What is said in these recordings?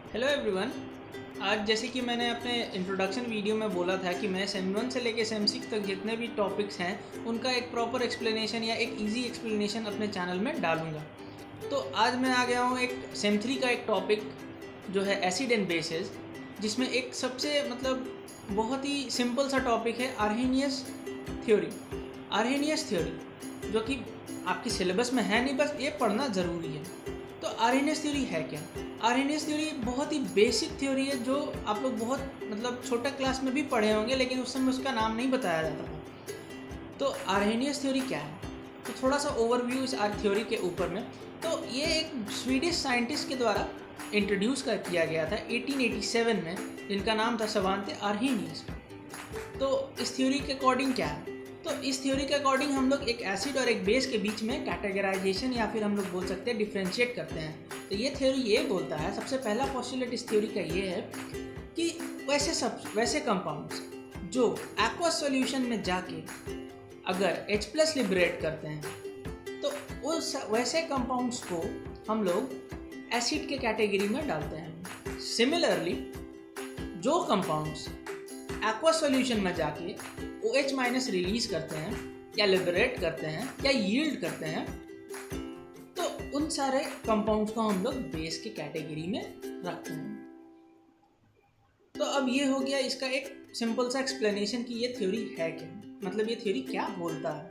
Hello everyone. आज जैसे कि मैंने अपने इंट्रोडक्शन वीडियो में बोला था कि मैं सेम 1 से लेके सेम 6 तक जितने भी टॉपिक्स हैं उनका एक प्रॉपर एक्सप्लेनेशन या एक इजी एक्सप्लेनेशन अपने चैनल में डालूंगा। तो आज मैं आ गया हूँ एक सेम 3 का एक टॉपिक जो है एसिड एंड बेसिस, जिसमें एक सबसे बहुत ही सिंपल सा टॉपिक है आर्हेनियस थ्योरी। आर्हेनियस थ्योरी जो कि आपकी सिलेबस में है नहीं, बस ये पढ़ना ज़रूरी है। तो आर्हेनियस थ्योरी है क्या? आर्हेनियस थ्योरी बहुत ही बेसिक थ्योरी है जो आप लोग बहुत छोटा क्लास में भी पढ़े होंगे, लेकिन उस समय उसका नाम नहीं बताया जाता था। तो आर्हेनियस थ्योरी क्या है, तो थोड़ा सा ओवरव्यू इस थ्योरी के ऊपर में। तो ये एक स्वीडिश साइंटिस्ट के द्वारा इंट्रोड्यूस किया गया था 1887 में, जिनका नाम था सवांते आर्हेनियस। तो इस थ्योरी के अकॉर्डिंग क्या है, तो इस थ्योरी के अकॉर्डिंग हम लोग एक एसिड और एक बेस के बीच में कैटेगराइजेशन या फिर हम लोग बोल सकते हैं डिफ्रेंशिएट करते हैं। तो ये थ्योरी ये बोलता है, सबसे पहला पोस्टुलेट इस थ्योरी का ये है कि वैसे कंपाउंड्स जो एक्वस सॉल्यूशन में जाके अगर H+ लिबरेट करते हैं तो उस वैसे कंपाउंड्स को हम लोग एसिड के कैटेगरी में डालते हैं। सिमिलरली जो कंपाउंड्स एक्वस सॉल्यूशन में जाके OH- रिलीज करते हैं या लिबरेट करते हैं या यील्ड करते हैं, तो उन सारे कंपाउंड्स को हम लोग बेस के कैटेगरी में रखते हैं। तो अब ये हो गया इसका एक सिंपल सा एक्सप्लेनेशन कि ये थ्योरी है क्या, मतलब ये थ्योरी क्या बोलता है।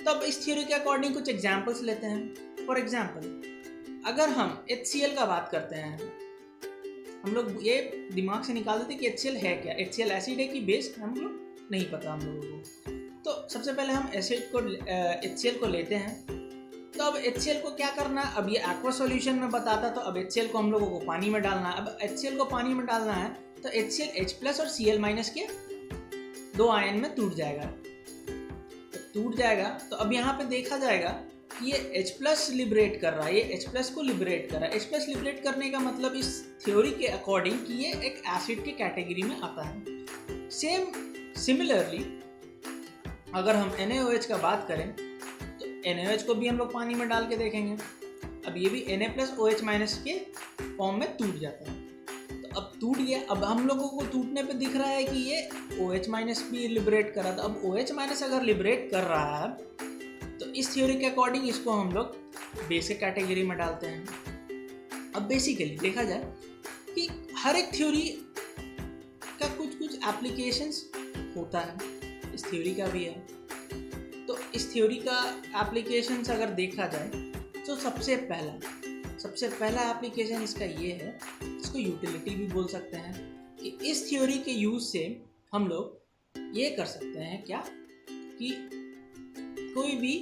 तब इस थ्योरी के अकॉर्डिंग कुछ एग्जांपल्स लेते हैं। फॉर एग्जांपल अगर हम HCl का बात करते हैं, हम लोग ये दिमाग से निकाल देते कि HCl है क्या, HCl एसिड है कि बेस, हम लोग नहीं पता हम लोगों को। तो सबसे पहले हम HCl को लेते हैं। तो अब HCl को क्या करना है, अब ये एक्वा सॉल्यूशन में बताता, तो अब HCl को हम लोगों को पानी में डालना है। अब HCl को पानी में डालना है तो HCl H+ और Cl- के दो आयन में टूट जाएगा। तो टूट जाएगा तो अब यहाँ पे देखा जाएगा कि ये H+ लिबरेट कर रहा है, ये H+ को लिबरेट कर रहा है। H+ लिबरेट करने का मतलब इस थ्योरी के अकॉर्डिंग कि ये एक एसिड के कैटेगरी में आता है। सिमिलरली अगर हम NaOH का बात करें तो NaOH को भी हम लोग पानी में डाल के देखेंगे। अब ये भी Na+OH- के फॉर्म में टूट जाता है। तो अब टूट गया, अब हम लोगों को टूटने पे दिख रहा है कि ये OH- भी लिबरेट कर रहा था। अब OH- अगर लिबरेट कर रहा है तो इस थ्योरी के अकॉर्डिंग इसको हम लोग बेस के कैटेगरी में डालते हैं। अब बेसिकली देखा जाए कि हर एक थ्योरी का कुछ एप्लीकेशंस होता है, इस थ्योरी का भी है। तो इस थ्योरी का एप्लीकेशंस अगर देखा जाए तो सबसे पहला एप्लीकेशन इसका ये है, इसको यूटिलिटी भी बोल सकते हैं, कि इस थ्योरी के यूज से हम लोग ये कर सकते हैं क्या कि कोई भी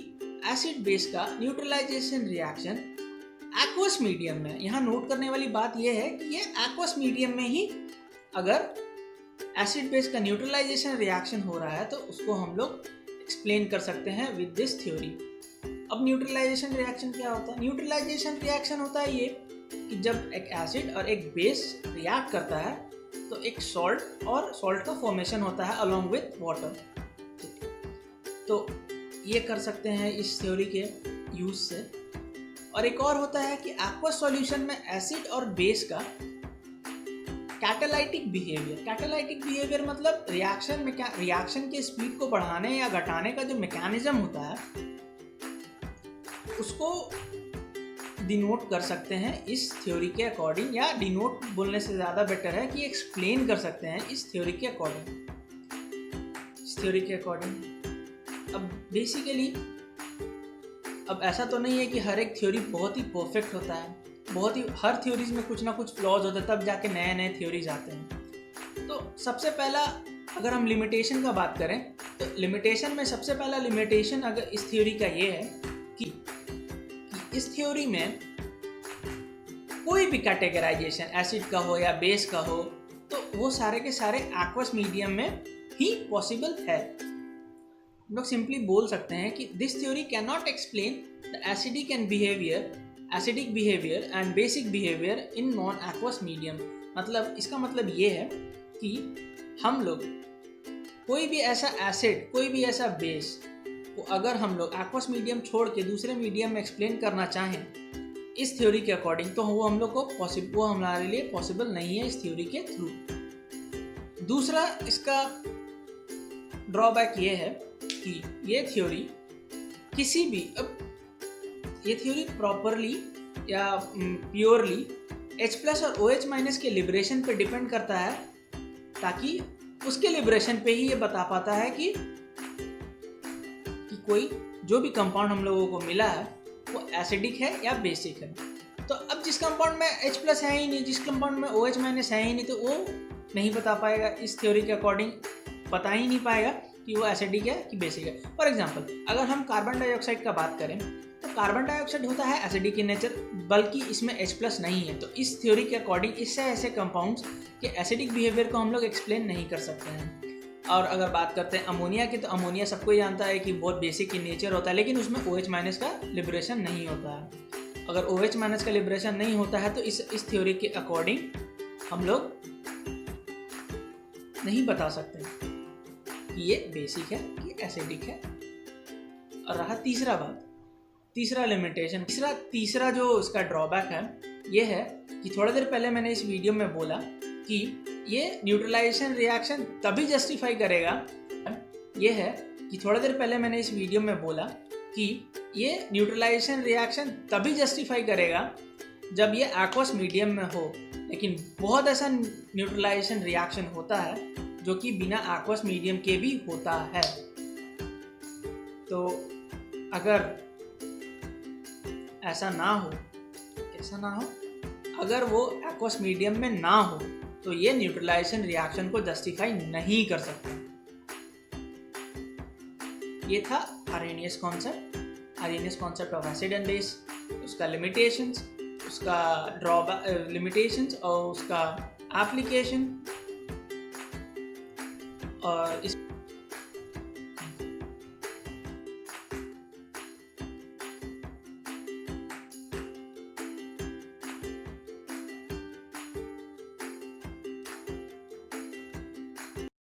एसिड बेस का न्यूट्रलाइजेशन रिएक्शन एक्वस मीडियम में, यहाँ नोट करने वाली बात यह है कि ये एक्वस मीडियम में ही अगर एसिड बेस का न्यूट्रलाइजेशन रिएक्शन हो रहा है तो उसको हम लोग एक्सप्लेन कर सकते हैं विद दिस थ्योरी। अब न्यूट्रलाइजेशन रिएक्शन क्या होता है? न्यूट्रलाइजेशन रिएक्शन होता है ये कि जब एक एसिड और एक बेस रिएक्ट करता है तो एक सॉल्ट और सॉल्ट का फॉर्मेशन होता है अलोंग विथ वाटर। तो ये कर सकते हैं इस थ्योरी के यूज से। और एक और होता है कि एक्वस सॉल्यूशन में एसिड और बेस का कैटालाइटिक बिहेवियर मतलब रिएक्शन में क्या, रिएक्शन के स्पीड को बढ़ाने या घटाने का जो मैकेनिज्म होता है उसको डिनोट कर सकते हैं इस थ्योरी के अकॉर्डिंग, या डिनोट बोलने से ज़्यादा बेटर है कि एक्सप्लेन कर सकते हैं इस थ्योरी के अकॉर्डिंग। अब बेसिकली अब ऐसा तो नहीं है कि हर एक थ्योरी बहुत ही परफेक्ट होता है, हर थ्योरीज में कुछ ना कुछ फ्लॉज होते हैं, तब जाके नए थ्योरीज आते हैं। तो सबसे पहला अगर हम लिमिटेशन का बात करें तो लिमिटेशन में सबसे पहला लिमिटेशन अगर इस थ्योरी का ये है कि इस थ्योरी में कोई भी कैटेगराइजेशन एसिड का हो या बेस का हो तो वो सारे के सारे एक्वस मीडियम में ही पॉसिबल है। हम लोग सिंपली बोल सकते हैं कि this theory can not explain the acidic behaviour and basic behaviour in non aqueous medium. मतलब इसका मतलब ये है कि हम लोग कोई भी ऐसा एसिड, कोई भी ऐसा बेस को अगर हम लोग एक्वस मीडियम छोड़ के दूसरे मीडियम में एक्सप्लेन करना चाहें इस थ्योरी के अकॉर्डिंग, तो वो हम लोग को वो हमारे लिए पॉसिबल नहीं है इस थ्योरी के थ्रू। दूसरा इसका ड्रॉबैक ये है कि ये थ्योरी किसी भी, अब ये थ्योरी प्रॉपरली या प्योरली H+ और OH- के लिबरेशन पे डिपेंड करता है, ताकि उसके लिबरेशन पे ही ये बता पाता है कि कोई जो भी कंपाउंड हम लोगों को मिला है वो एसिडिक है या बेसिक है। तो अब जिस कंपाउंड में H+ है ही नहीं, जिस कंपाउंड में OH- है ही नहीं, तो वो नहीं बता पाएगा इस थ्योरी के अकॉर्डिंग, पता ही नहीं पाएगा कि वो एसिडिक है कि बेसिक है। फॉर एग्जांपल, अगर हम कार्बन डाइऑक्साइड का बात करें तो कार्बन डाइऑक्साइड होता है एसिडिक इन नेचर, बल्कि इसमें H+ नहीं है। तो इस थ्योरी के अकॉर्डिंग इससे ऐसे कंपाउंड्स के एसिडिक बिहेवियर को हम लोग एक्सप्लेन नहीं कर सकते हैं। और अगर बात करते हैं अमोनिया की, तो अमोनिया सबको ही जानता है कि बहुत बेसिक इन नेचर होता है, लेकिन उसमें OH- का लिबरेशन नहीं होता है। अगर OH- का लिबरेशन नहीं होता है तो इस थ्योरी के अकॉर्डिंग हम लोग नहीं बता सकते कि ये बेसिक है कि एसिडिक है। और रहा तीसरा लिमिटेशन, तीसरा जो इसका ड्रॉबैक है ये है कि थोड़ी देर पहले मैंने इस वीडियो में बोला कि ये न्यूट्रलाइजेशन रिएक्शन तभी जस्टिफाई करेगा, ये है कि थोड़ी देर पहले मैंने इस वीडियो में बोला कि ये न्यूट्रलाइजेशन रिएक्शन तभी जस्टिफाई करेगा जब ये एक्वस मीडियम में हो। लेकिन बहुत ऐसा न्यूट्रलाइजेशन रिएक्शन होता है जो कि बिना एक्वस मीडियम के भी होता है। तो अगर ऐसा ना हो, अगर वो एक्वस मीडियम में ना हो तो ये न्यूट्रलाइजेशन रिएक्शन को जस्टिफाई नहीं कर सकता। ये था Arrhenius concept of acid and base, उसका लिमिटेशंस, उसका ड्रॉबैक लिमिटेशंस और उसका एप्लीकेशन। और इस